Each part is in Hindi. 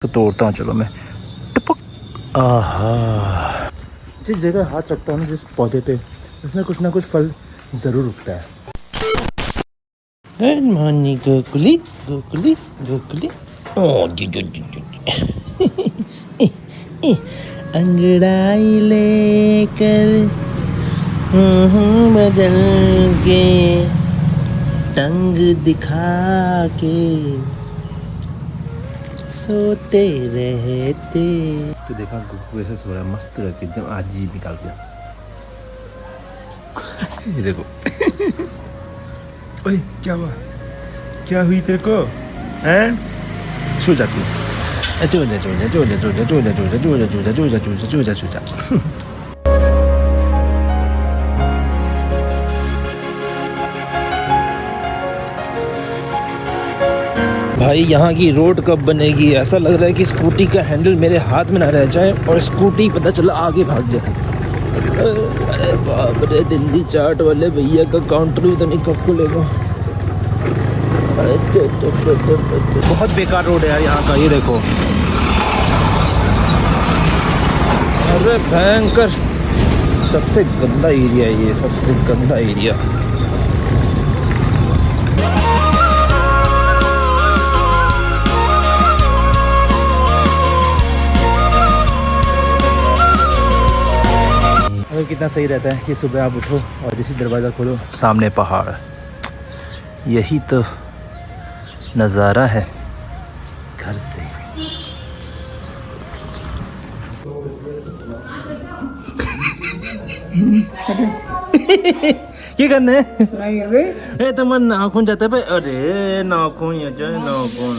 तो तोड़ता हूँ, चलो मैं टपक। आहा, जिस जगह हाथ रखता हूँ ना, जिस पौधे पे, उसमें कुछ ना कुछ फल ज़रूर उगता है। Good morning Gokuli, Gokuli Gokuli. अंगड़ाई लेकर बदल के टंग दिखा के सोते रहते। तो देखा गुग्गू ऐसे सो रहा है, मस्त करके एकदम अजीब निकाल के। ये देखो। ओए क्या हुआ, क्या हुई तेरे को हैं? सो जाती है। चो जा चो जा चो जा चो जा चो जा चो जा चो जा चो जा चो जा चो जा चो जा चो जा। भाई यहाँ की रोड कब बनेगी? ऐसा लग रहा है कि स्कूटी का हैंडल मेरे हाथ में ना रह जाए और स्कूटी पता चला आगे भाग जाए। अरे बाप रे, दिल्ली चाट वाले भैया का काउंटर भी तो नहीं कब खुलेगा। बहुत बेकार रोड है यार यहाँ का, ये देखो। अरे भयंकर, सबसे गंदा एरिया है ये, सबसे गंदा एरिया। कितना सही रहता है कि सुबह आप उठो और जैसे दरवाज़ा खोलो सामने पहाड़। यही तो नज़ारा है घर से। क्या करना है? ए तो मन नाखून जाता है भाई। अरे नाखून या जाए नाखून।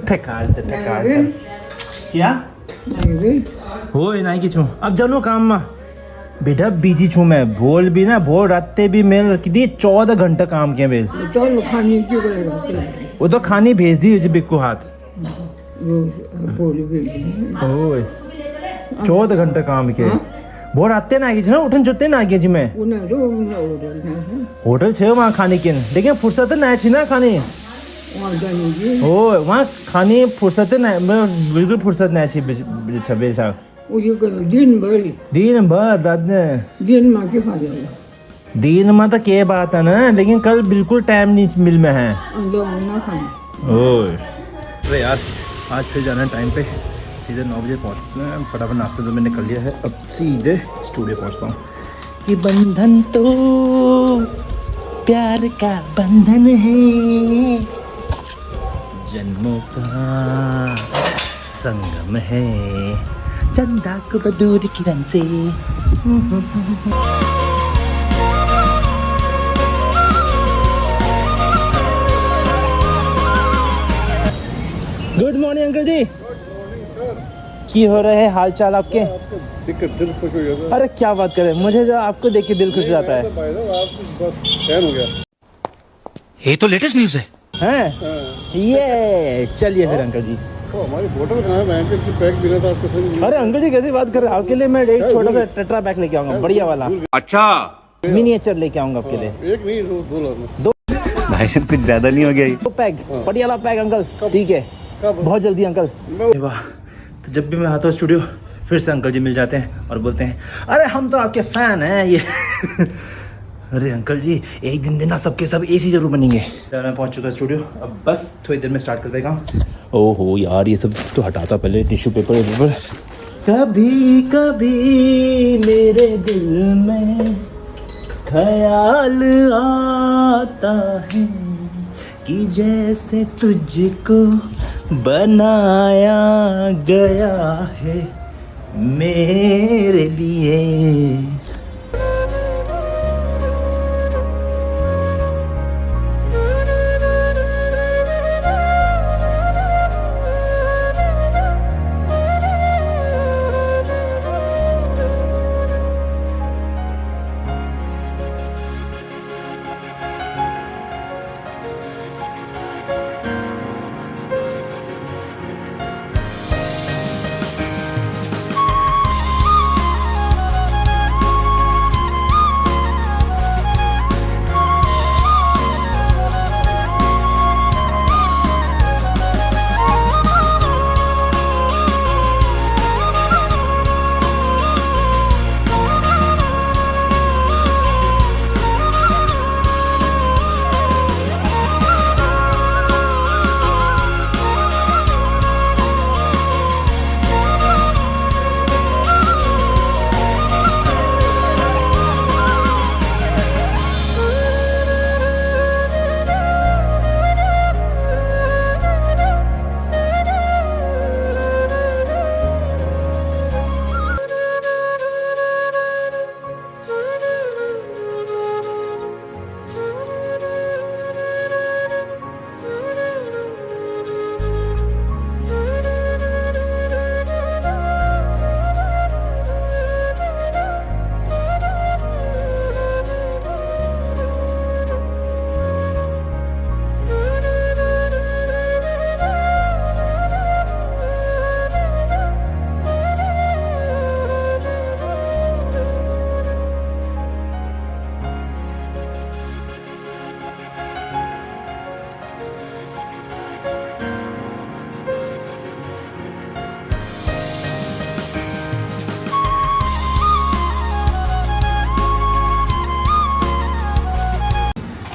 ठकालते क्या हो नहीं कि छू अब चलो काम में बेटा, बिजी छू मैं। बोल भी ना, बोल राते भी मेरे कितनी 14 घंटा काम किया मेरे। वो तो खानी भेज दी बिक्कू हाथ। 14 घंटा काम किया। बहुत आते ना ना उठन चुते ना आगे जी मैं होटल छे वहाँ खाने के, लेकिन फुर्सत ना छी ना खाने। ओ वहाँ खाने फुर्सत ना, मैं बिल्कुल फुर्सत ना छी। छबे साहब दिन भर रात दिन में तो क्या बात है ना, लेकिन कल बिल्कुल टाइम नहीं मिल में है। ओए अरे यार, आज फिर जाना है टाइम पे, सीधे 9 बजे पहुँचना है। फटाफट नाश्ता तो मैंने कर लिया है, अब सीधे स्टूडियो पहुँचता हूँ। कि बंधन तो प्यार का बंधन है, जन्मों का संगम है, चंदा को बदूर किरण से। गुड मॉर्निंग अंकल जी। की हो रहे हैं हाल चाल आपके? दिल खुश हो गया। अरे क्या बात करें, मुझे तो आपको देख के दिल खुश हो जाता है। बस फैन हो गया। ये तो लेटेस्ट न्यूज़ है। हैं? ये चलिए फिर अंकल जी। हमारी बोतल कहाँ है? बैंक की पैक देना था आपको। अरे अंकल जी कैसी बात कर रहे हैं? आपके लिए मैं एक छोटा सा टेट्रा पैक लेके आऊंगा, बढ़िया वाला। अच्छा, मिनिएचर लेके आऊंगा आपके लिए। एक नहीं, दो लाना। भाई साहब कुछ ज्यादा नहीं हो गया? 2 पैक, बढ़िया वाला पैक अंकल। ठीक है, बहुत जल्दी अंकल। वाह, तो जब भी मैं आता हूँ स्टूडियो, फिर से अंकल जी मिल जाते हैं और बोलते हैं अरे हम तो आपके फैन हैं ये। अरे अंकल जी, एक दिन देना सबके सब एसी जरूर बनेंगे। मैं पहुंच चुका स्टूडियो, अब बस थोड़ी देर में स्टार्ट कर देगा। ओहो यार, ये सब तो हटाता पहले, टिश्यू पेपर। कभी कभी मेरे दिल में ख्याल आता है कि जैसे तुझको बनाया गया है मेरे लिए।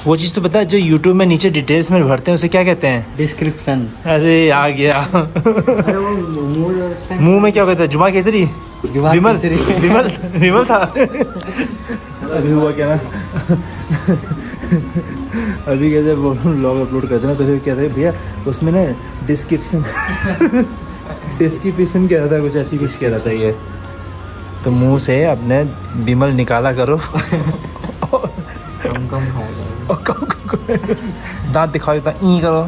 वो चीज़ तो पता है जो यूट्यूब में नीचे डिटेल्स में भरते हैं उसे क्या कहते हैं? डिस्क्रिप्शन। अरे आ गया। अरे वो मुंह मुंह में क्या कहते हैं? जुमा केसरी, विमल विमल विमल था। अभी हुआ क्या ना, अभी कैसे व्लॉग अपलोड करते ना तो फिर कहते हैं भैया उसमें ना डिस्क्रिप्शन डिस्क्रिप्शन कह रहा था, कुछ ऐसी कुछ कह रहा था ये। तो मुंह से अपने विमल निकाला करो। कम कम खाएगा। दांत दिखाओ इतना ई करो।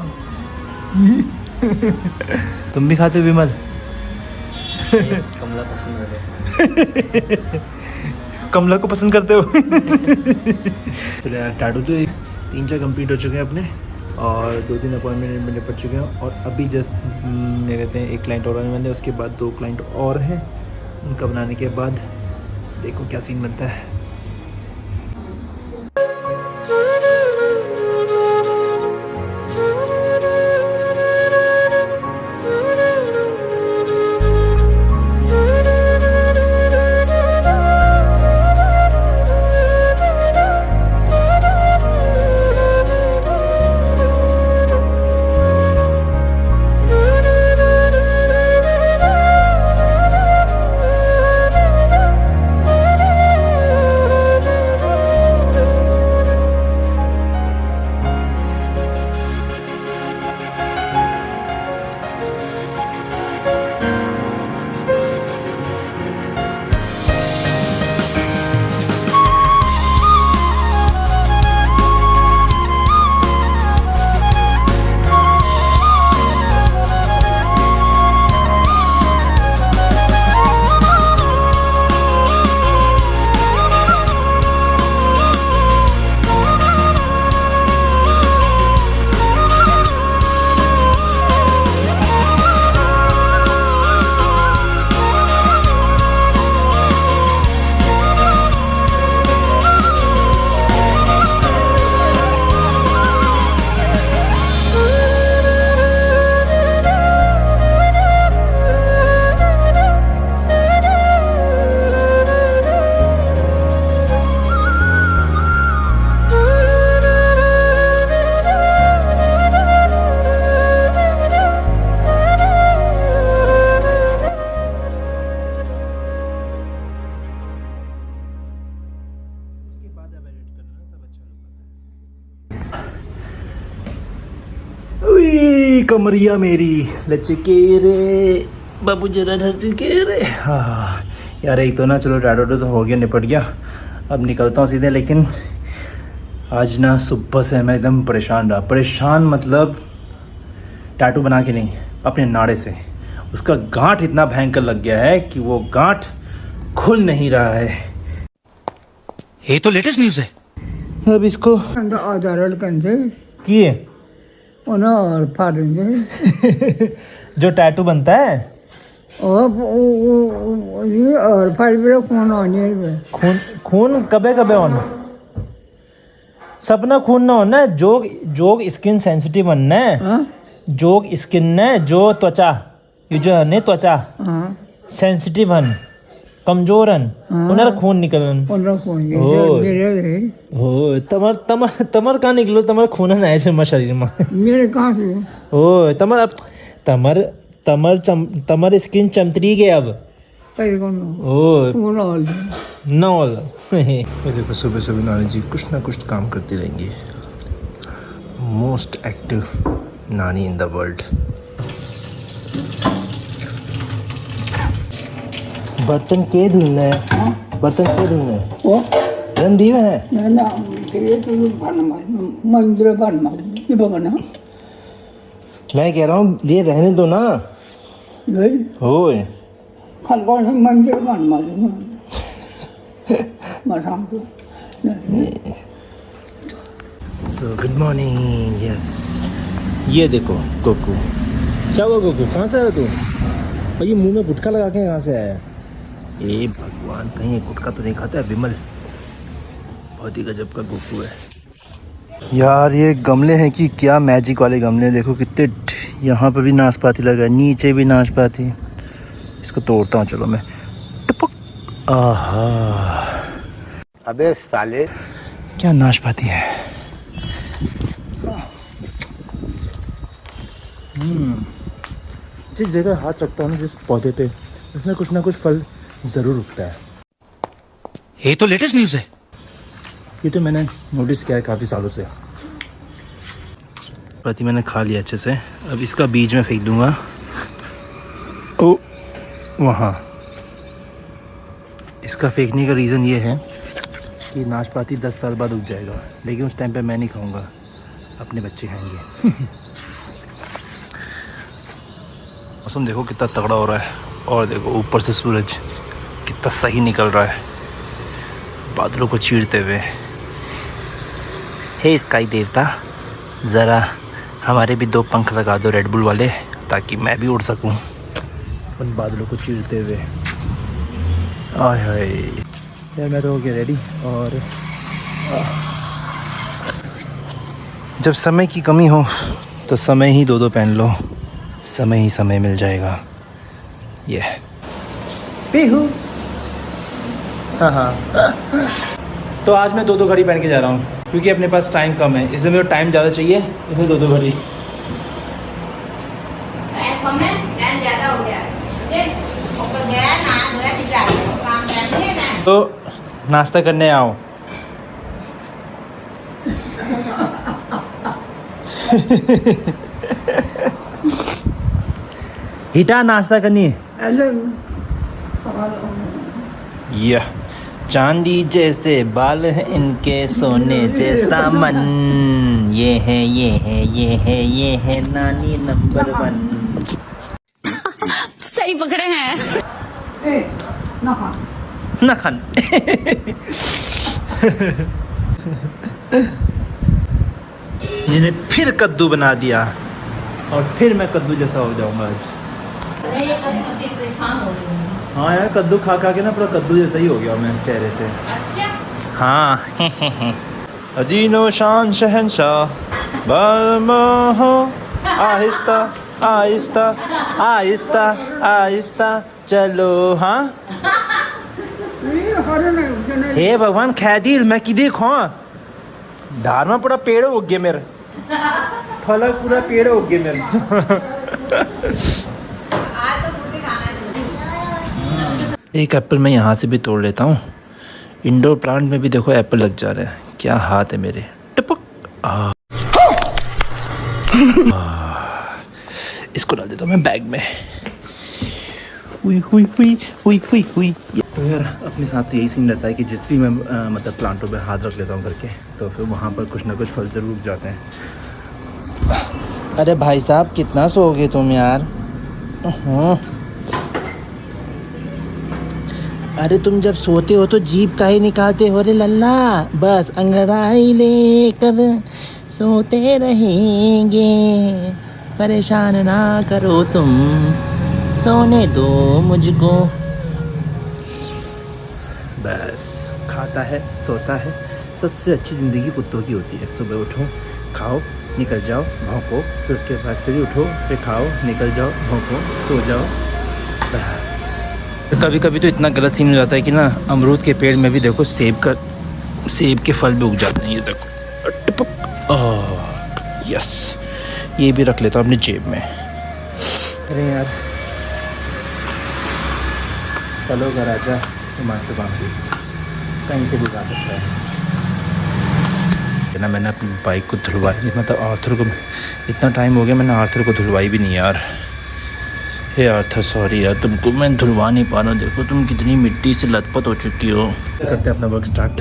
तुम भी खाते हो विमल? कमला पसंद है। कमला को पसंद करते हो? चलो यार टाटू तो 3-4 कंप्लीट हो चुके हैं अपने और 2-3 अपॉइंटमेंट में निपट चुके हैं और अभी जस्ट क्या कहते हैं 1 क्लाइंट और आने वाले हैं, उसके बाद 2 क्लाइंट और हैं। उनका बनाने के बाद देखो क्या सीन बनता है। कमरिया मेरी लचके रे बाबू जरा ढटके रे। हाँ यार एक तो ना चलो टैटू तो हो गया, निपट गया, अब निकलता हूँ सीधे। लेकिन आज ना सुबह से मैं एकदम परेशान रहा। परेशान मतलब टैटू बना के नहीं, अपने नाड़े से। उसका गांठ इतना भयंकर लग गया है कि वो गांठ खुल नहीं रहा है। ये तो लेटेस्ट न्यूज़ है। अब इसको आधार कंजे किए और फाड़ेंगे जो टैटू बनता है और फाड़ भी खून आने खून खून कबे कबे होना सपना खून ना होना। जोग जोग स्किन सेंसिटिव बनना है। जोग स्किन ने जो त्वचा ये जो है त्वचा सेंसिटिव हन कमजोर हन उन्हें खून निकलन हो तमर कहाँ निकलो तमर खून है ऐसे मत शरीर में मेरे कहाँ से हो तमर अब तमर स्किन चमतरी के अब ओ नॉल। देखो सुबह सुबह नानी जी कुछ ना कुछ काम करती रहेंगी। मोस्ट एक्टिव नानी इन द वर्ल्ड। बर्तन के धुलना है? बर्तन के धुलना है? रंधी में है मैं कह रहा हूँ ये रहने दो ना। होए मंदिर सो गुड मॉर्निंग। यस ये देखो कोकू। क्या हुआ कोकू, कहाँ से आया तू? और ये मुंह में गुटखा लगा के कहाँ से आया? ए भगवान कहीं गुटखा तो नहीं खाता है विमल। बहुत ही गजब का गोकू है यार। ये गमले हैं कि क्या मैजिक वाले गमले। देखो कितने यहाँ पर भी नाशपाती लगा है, नीचे भी नाशपाती। इसको तोड़ता हूँ चलो मैं। टपक। आहा अबे साले क्या नाशपाती है। जिस जगह हाथ रखता हूँ ना, जिस पौधे पे, उसमें कुछ ना कुछ फल ज़रूर उगता है। ये तो लेटेस्ट न्यूज़ है। ये तो मैंने नोटिस किया है काफ़ी सालों से। पति मैंने खा लिया अच्छे से, अब इसका बीज में फेंक दूंगा ओ वहाँ। इसका फेंकने का रीज़न ये है कि नाशपाती 10 साल बाद उग जाएगा, लेकिन उस टाइम पे मैं नहीं खाऊंगा, अपने बच्चे खाएंगे। मौसम देखो कितना तगड़ा हो रहा है, और देखो ऊपर से सूरज कितना सही निकल रहा है बादलों को चीरते हुए। हे स्काई देवता, ज़रा हमारे भी 2 पंख लगा दो रेड बुल वाले, ताकि मैं भी उड़ सकूं उन बादलों को चीरते हुए। आय हाय यार, मैं तो हो गया रेडी। और जब समय की कमी हो तो समय ही 2-2 पहन लो, समय ही समय मिल जाएगा। ये पीहू। हाँ। तो आज मैं 2-2 घड़ी पहन के जा रहा हूँ, क्योंकि अपने पास टाइम कम है, इसलिए मेरे टाइम ज़्यादा चाहिए, इसलिए 2-2 घड़ी। टाइम कम है, टाइम ज़्यादा हो गया है, ऊपर गया ना धोया पिटा काम करने ना। तो नाश्ता करने आओ। हिटा नाश्ता करनी है। यह चांदी जैसे बाल हैं इनके, सोने जैसा मन। ये है नानी नंबर 1। सही पकड़े हैं। ना खान। जिन्हें फिर कद्दू बना दिया, और फिर मैं कद्दू जैसा हो जाऊंगा आज। परेशान हो गई। हाँ यार, कद्दू खा खा के ना पूरा कद्दू जैसा ही हो गया मैं चेहरे से। अच्छा। हाँ। अजीनो शान शहनशाह बलमहो, आहिस्ता आहिस्ता आहिस्ता आहिस्ता चलो। हाँ हे भगवान, खैदिल मैं कि देखो धार में पूरा पेड़ उग गया मेरे, फल पूरा पेड़ उग गया मेरे। एक एप्पल मैं यहाँ से भी तोड़ लेता हूँ। इंडोर प्लांट में भी देखो एप्पल लग जा रहे हैं, क्या हाथ है मेरे। टपक। इसको डाल देता हूँ मैं बैग में। हुई हुई हुई हुई हुई हुई। तो यार अपने साथ तो यही सीन रहता है कि जिस भी मैं मतलब प्लांटों पे हाथ रख लेता हूँ करके, तो फिर वहाँ पर कुछ ना कुछ फल ज़रूर उग जाते हैं। अरे भाई साहब, कितना सोओगे तुम यार। अरे तुम जब सोते हो तो जीभ काहे निकालते हो रे लल्ला। बस अंगड़ाई लेकर सोते रहेंगे, परेशान ना करो तुम, सोने दो मुझको। बस खाता है, सोता है। सबसे अच्छी ज़िंदगी कुत्तों की होती है। सुबह उठो, खाओ, निकल जाओ, भौंको, फिर उसके बाद फिर उठो, फिर खाओ, निकल जाओ, भौंको, सो जाओ, बस। कभी कभी तो इतना गलत सीन हो जाता है कि ना, अमरूद के पेड़ में भी देखो सेब के फल भी उग जाते हैं। ये देखो टपक। यस, ये भी रख लेता हूँ अपनी जेब में। अरे यार, चलो घर आजा, हिमांशु बांधी कहीं से भी जा सकता है ना। मैंने अपनी बाइक को धुलवाई, मतलब आर्थर को इतना टाइम हो गया मैंने आर्थर को धुलवाई भी नहीं यार। हे आर्थर सॉरी यार, तुमको मैं धुलवा नहीं पा रहा हूँ। देखो तुम कितनी मिट्टी से लथपथ हो चुकी हो। करते अपना वर्क स्टार्ट।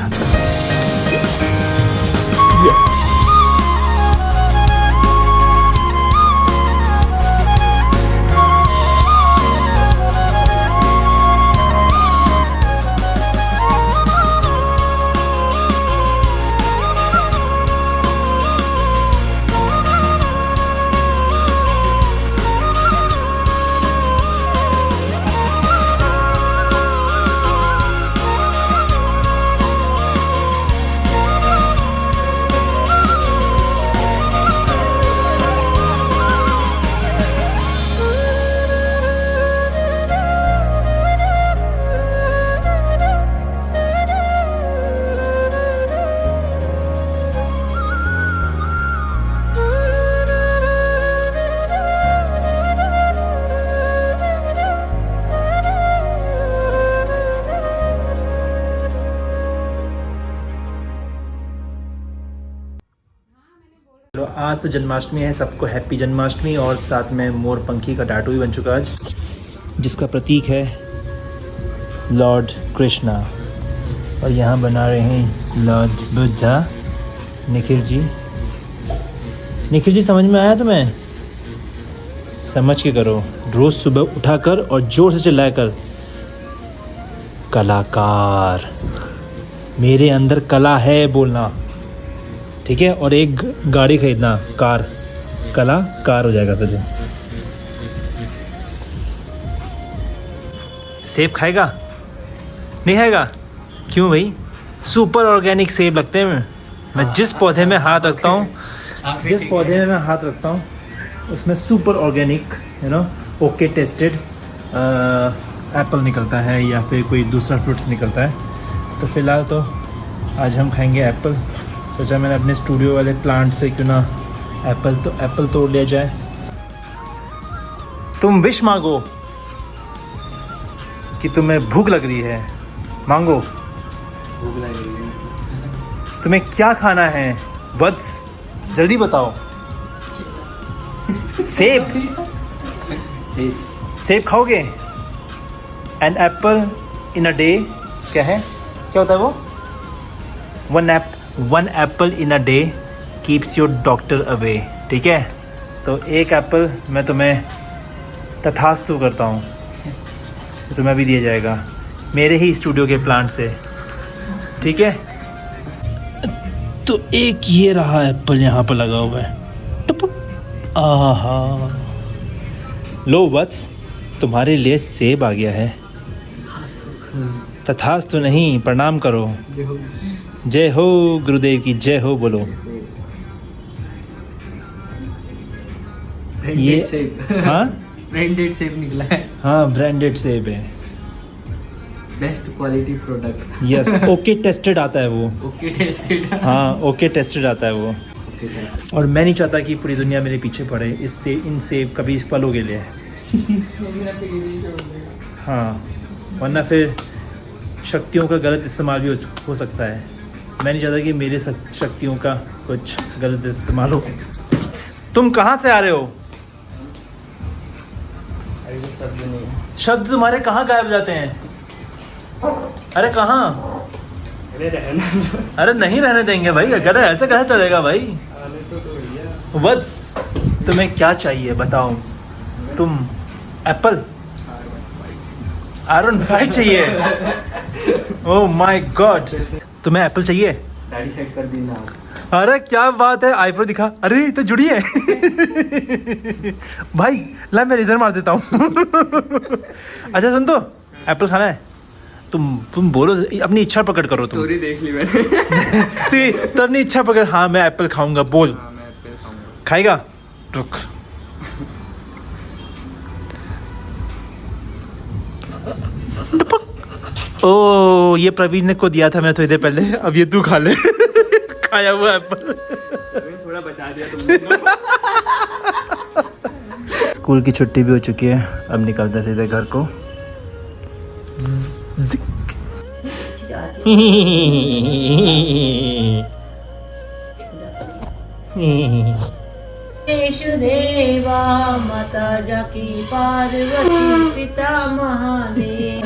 आज तो जन्माष्टमी है, सबको हैप्पी जन्माष्टमी। और साथ में मोर पंखी का टाटू भी बन चुका आज, जिसका प्रतीक है लॉर्ड कृष्णा। और यहाँ बना रहे हैं लॉर्ड बुद्धा। निखिल जी समझ में आया तुम्हें? समझ के करो, रोज़ सुबह उठाकर और ज़ोर से चिल्लाया कर, कलाकार, मेरे अंदर कला है बोलना, ठीक है? और एक गाड़ी खरीदना, कार, कलाकार हो जाएगा तुझे। सेब खाएगा? नहीं खाएगा? क्यों भाई? सुपर ऑर्गेनिक सेब लगते हैं। मैं जिस पौधे में हाथ रखता हूँ उसमें super organic okay tested Apple निकलता है या फिर कोई दूसरा फ्रूट्स निकलता है। तो फ़िलहाल तो आज हम खाएंगे एप्पल। सोचा मैंने अपने स्टूडियो वाले प्लांट से क्यों ना एप्पल तोड़ लिया जाए। तुम विश मांगो कि तुम्हें भूख लग रही है, मांगो। भूख लग रही है। तुम्हें क्या खाना है वत्स, जल्दी बताओ। सेब खाओगे? An apple in a day क्या है, क्या होता है वो? One apple in a day keeps your doctor away, ठीक है? तो एक एप्पल मैं तुम्हें तथास्तु करता हूँ, तो तुम्हें भी दिया जाएगा मेरे ही स्टूडियो के प्लांट से, ठीक है? तो एक ये रहा एप्पल यहाँ पर लगा हुआ है। आहा, लो वत्स, तुम्हारे लिए सेब आ गया है। तथास्तु नहीं, प्रणाम करो। जय हो गुरुदेव की जय हो बोलो। ये सेब। हाँ, ब्रांडेड सेब निकला है। हाँ ब्रांडेड सेब है। Best quality product. Yes, okay tested आता है वो। Okay tested. हाँ, ओके टेस्टेड आता है वो। और मैं नहीं चाहता कि पूरी दुनिया मेरे पीछे पड़े इन सेब कभी फलों के लिए। हाँ, वरना फिर शक्तियों का गलत इस्तेमाल भी हो सकता है। मैं नहीं चाहता कि मेरे शक्तियों का कुछ गलत इस्तेमाल हो। तुम कहाँ से आ रहे हो? शब्द तुम्हारे कहाँ गायब जाते हैं? अरे कहाँ? अरे नहीं रहने देंगे भाई, अगर ऐसे कैसे चलेगा भाई? वत्स, तुम्हें क्या चाहिए बताओ? तुम एप्पल R15 चाहिए? ओह माय गॉड, तुम्हें एप्पल चाहिए? दाढ़ी सेट कर दी ना। अरे क्या बात है, आईफोन दिखा। अरे ये तो जुड़ी है। भाई ला मैं रेजर मार देता हूँ। अच्छा सुन, तो एप्पल खाना है? तुम बोलो, अपनी इच्छा प्रकट करो। तुम स्टोरी देख ली मैंने। तो अपनी इच्छा प्रकट। हाँ मैं एप्पल खाऊंगा, बोल। हाँ, मैं एप्पल खाऊंगा। खाएगा? रुक। ओ, ये प्रवीण ने को दिया था मैं थोड़ी देर पहले, अब ये तू खा ले। खाया हुआ एप्पल। थोड़ा बचा दिया तुमने। स्कूल की छुट्टी भी हो चुकी है, अब निकलते हैं सीधे घर को। देवा माता जाकी पार्वती पिता महादेव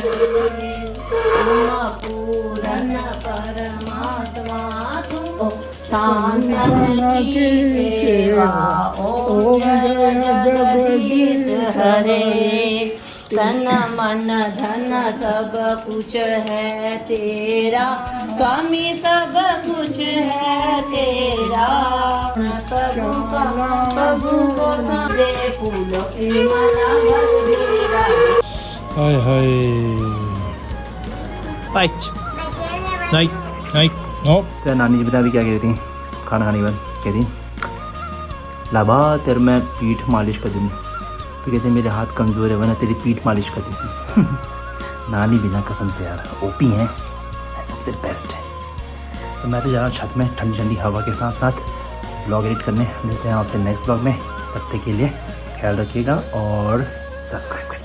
पूरन परमात्मा तुम शांति की सेवा। ओम जय जगदीश हरे, तन मन धन सब कुछ है तेरा, स्वामी सब कुछ है तेरा। प्रभु को दे फूलों की माला भर देगा। हाय हाय, नाइट नाइट नाइट। नो तेरा नानी जी बता भी क्या कह रही थी खाना खाने के बाद? कह रही लाबा तेरे मैं पीठ मालिश कर दूँगी। तो कहते मेरे हाथ कमज़ोर है, वरना तेरी पीठ मालिश कर देती। नानी बिना कसम से यार ओपी हैं, सबसे बेस्ट है। तो मैं तो जा रहा हूँ छत में ठंडी ठंडी हवा के साथ साथ ब्लॉग एडिट करने। मिलते हैं आपसे नेक्स्ट ब्लॉग में, तब तक के लिए ख्याल रखिएगा और सब्सक्राइब करें।